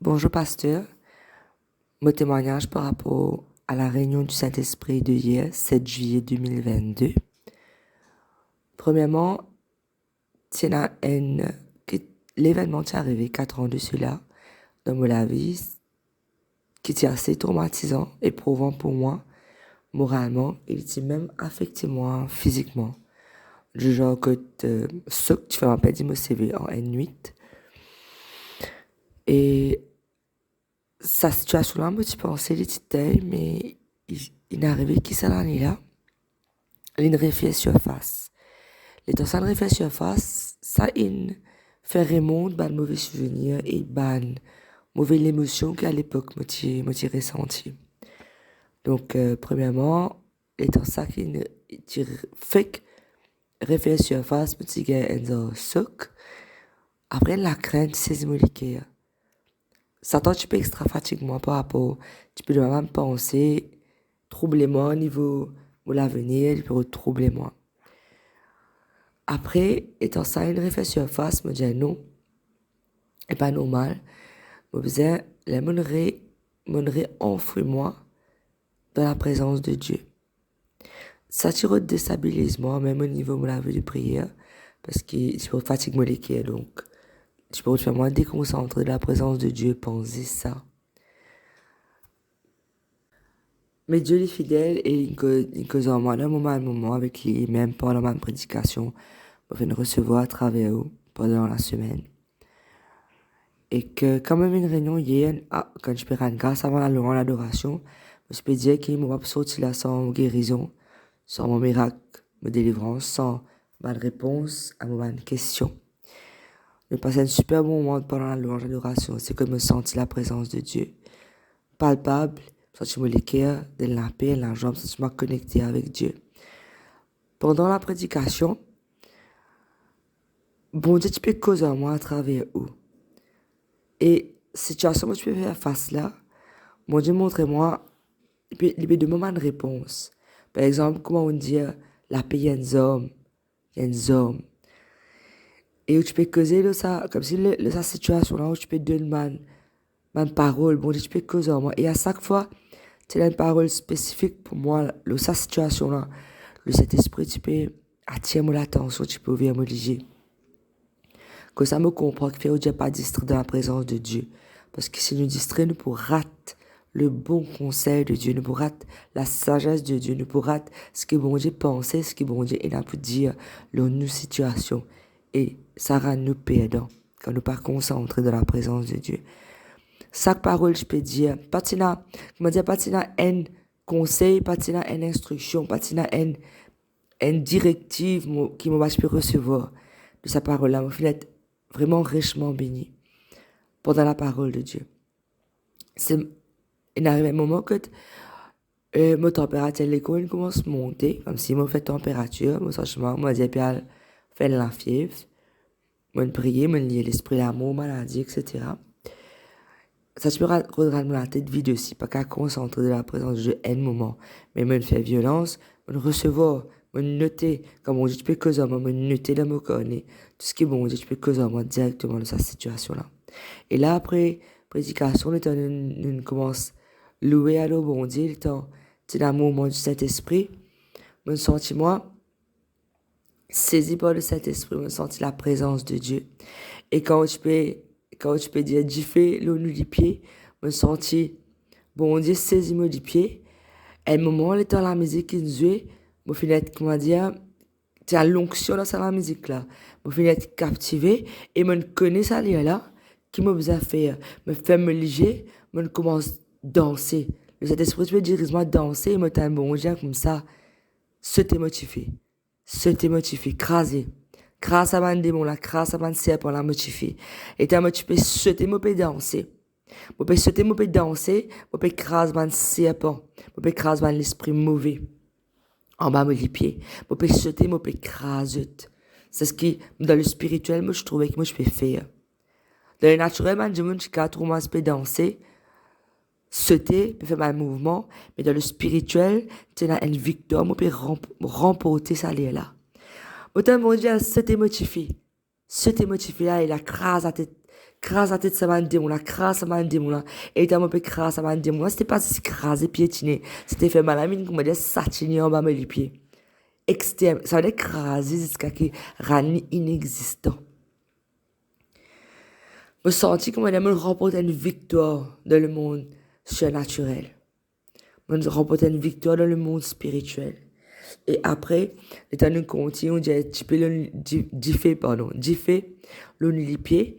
Bonjour pasteur, mon témoignage par rapport à la réunion du Saint-Esprit de hier, 7 juillet 2022. Premièrement, l'événement qui est arrivé 4 ans de cela dans ma vie, qui était assez traumatisant, éprouvant pour moi, moralement, il était même affecté moi physiquement. Du genre que ce que tu fais m'appelle mon CV en N8. Et sa situation-là, me suis pensé les détails, mais il est arrivé qui ça l'année-là, il refait surface. Les temps ça refait surface, ça il fait remonter ban mauvais souvenirs et ban mauvaise émotion qu'à l'époque m'ai ressenti. Donc premièrement, les temps ça qui fait refait surface petit gars en soc. Après la crainte c'est moléculaire. Ça t'a un petit peu extra fatigue moi par rapport, tu peux même penser, troubler moi au niveau de l'avenir, tu peux troubler moi. Après, étant ça, une réflexion face, me dit non, et pas normal. Me disais, les monneries enfuient moi dans la présence de Dieu. Ça tire déstabilise moi, même au niveau de la vie de prière, parce que je peux fatiguer moléculaire, donc je peux faire moi déconcentrer de la présence de Dieu, penser ça. Mais Dieu est fidèle et il cause en moi d'un moment à moment avec lui, même pendant ma prédication, pour venir recevoir à travers eux pendant la semaine. Et que quand même une réunion hier, quand je peux rendre grâce avant la louange, l'adoration, je peux dire qu'il m'a sorti là sans guérison, sans mon miracle, ma délivrance, sans ma réponse à ma question. J'ai passé un super bon moment pendant la louange, l'adoration. C'est que je me sentis la présence de Dieu. Palpable, senti le cœur, de la paix, la jambe, senti me connecté avec Dieu. Pendant la prédication, bon Dieu, tu peux causer à moi à travers où. Et situation que je peux faire face là, mon Dieu, montre-moi, il peut de moments de réponse. Par exemple, comment on dit, la paix, il y a un homme, il y a un homme. Et où tu peux causer de ça, comme si sa situation là, où tu peux donner ma parole, bon Dieu, tu peux causer à moi. Et à chaque fois, tu as une parole spécifique pour moi, sa situation là, le Saint-Esprit, tu peux attirer mon attention, tu peux ouvrir mon léger. Que ça me comprend, que Dieu pas distrait dans la présence de Dieu. Parce que si nous distraits, nous pourrons rater le bon conseil de Dieu, nous pourrons rater la sagesse de Dieu, nous pourrons rater ce que bon Dieu pensait, ce que bon Dieu a pu dire dans nos situations. Et ça rend nous perdants quand nous pas concentrés dans la présence de Dieu. Chaque parole, je peux dire, patina, comment dire, patina un conseil, patina une instruction, patina une directive qui m'a pu recevoir de sa parole-là. Mon fils vraiment richement béni pendant la parole de Dieu. Il arrive un moment que ma température à l'école commence à monter, comme si mon fait température, mon sentiment, moi dit puis faire la fièvre, moi prier, moi lier l'esprit l'amour, maladie, etc. Ça tu peux regarder la tête vide aussi, pas qu'à concentrer de la présence de Dieu un moment, mais moi faire violence, moi recevoir, moi noter, comme on dit, tu peux causer moi, moi noter dans mon corps, tout ce qui est bon, tu peux causer moi directement dans sa situation-là. Et là, après, prédication, le temps, nous commence à louer à l'eau, bon Dieu, le temps, c'est un moment du Saint-Esprit, mon sentiment, saisi par le Saint-Esprit, mon senti la présence de Dieu. Et quand tu peux dire, j'ai fait l'eau du pied, mon senti, bon Dieu, saisi-moi du pied, et un moment, le temps, la musique qui nous jouait, mon finette, comment dire, tu as l'onction dans la musique là, mon finette captivé, et mon connaît ça là, qui m'a besoin de faire, me fait me liger, me commence à danser. Le Saint-Esprit, tu peux dire, moi danser, et me t'as un bon Dieu comme ça, se t'es motivé, crasé. Grâce à mon démon là, grâce à mon serpent là, motivé. Et t'as motivé, se t'es motivé danser. Moi peux sauter, moi peux danser, moi peux écraser mon serpent, moi peux écraser mon l'esprit mauvais. En bas, mes pieds. Moi peux sauter, moi peux écraser. C'est ce qui, dans le spirituel, moi je trouvais que moi je peux faire. Dans le naturel, man, je me dis qu'à moi je peux danser, sauter, peut faire un mouvement, mais dans le spirituel, tu as une victoire, moi peux remporter ça là. Autant mon Dieu, sauter motivé. Sauter motivé là, il a crase à tête, Crase la tête, ça m'a démon là. Crase, ça m'a démon là. Et t'as mon peu crase, ça m'a démon là. C'était pas si crasé, piétiné. C'était fait mal à mine, comment dire, satiner en bas mes pieds. Externe. Ça veut dire craser jusqu'à qui rani inexistant. Me sentis comme me remporter une victoire dans le monde surnaturel. Me remporter une victoire dans le monde spirituel. Et après, l'état nous continue, on dit, l'on les pieds.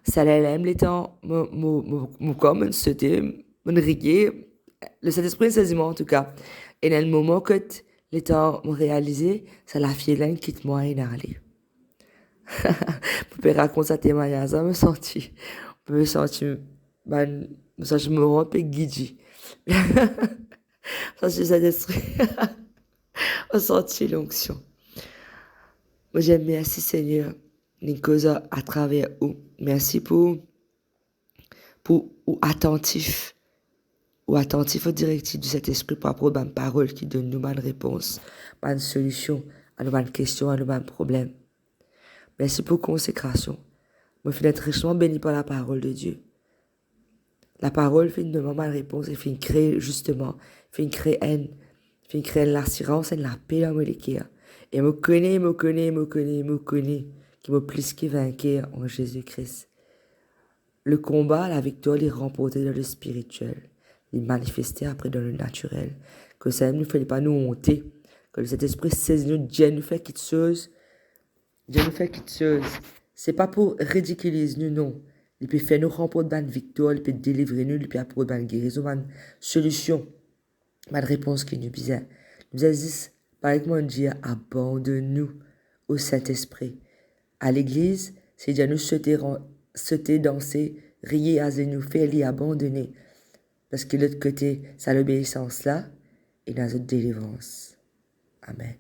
Ça l'aime l'état, mon corps, mon sauté, mon rigué. Le Saint-Esprit saisiment en tout cas. Et dans le moment que l'état me réalisé, ça la fille là, quitte moi et n'allait. Pour raconter sa témoignage, ça me sentit. Je me sentis, ça je me rends un peu guidé. Ça c'est Saint-Esprit. On sentit l'onction. Moi j'aime merci Seigneur. Nicosa à travers où. Merci pour ou attentif aux directives du Saint-Esprit par rapport à une parole qui donne nous une réponse, une solution à nos questions, à nos problèmes. Merci pour consécration. Moi, je suis richement béni par la parole de Dieu. La parole fait une demande de réponse et fait créer justement, fait créer l'assurance et la paix dans mon cœur. Et me connaît, qui me plus que vainqueur en Jésus-Christ. Le combat, la victoire, est remportée dans le spirituel. Il manifesté après dans le naturel. Que ça ne nous fait pas nous honter. Que cet esprit saisit nous, Dieu nous fait quelque chose. Dieu nous fait quelque chose. C'est pas pour ridiculiser nous, non. Il peut faire nous remporter une victoire, il peut délivrer nous, il peut apporter une guérison, une solution, une réponse qui nous besoin. Nous avons par exemple, dire abandonne-nous au Saint-Esprit. À l'église, c'est Dieu nous sauter, danser, rier, à nous faire les abandonner. Parce que l'autre côté, c'est l'obéissance là, et dans notre délivrance. Amen.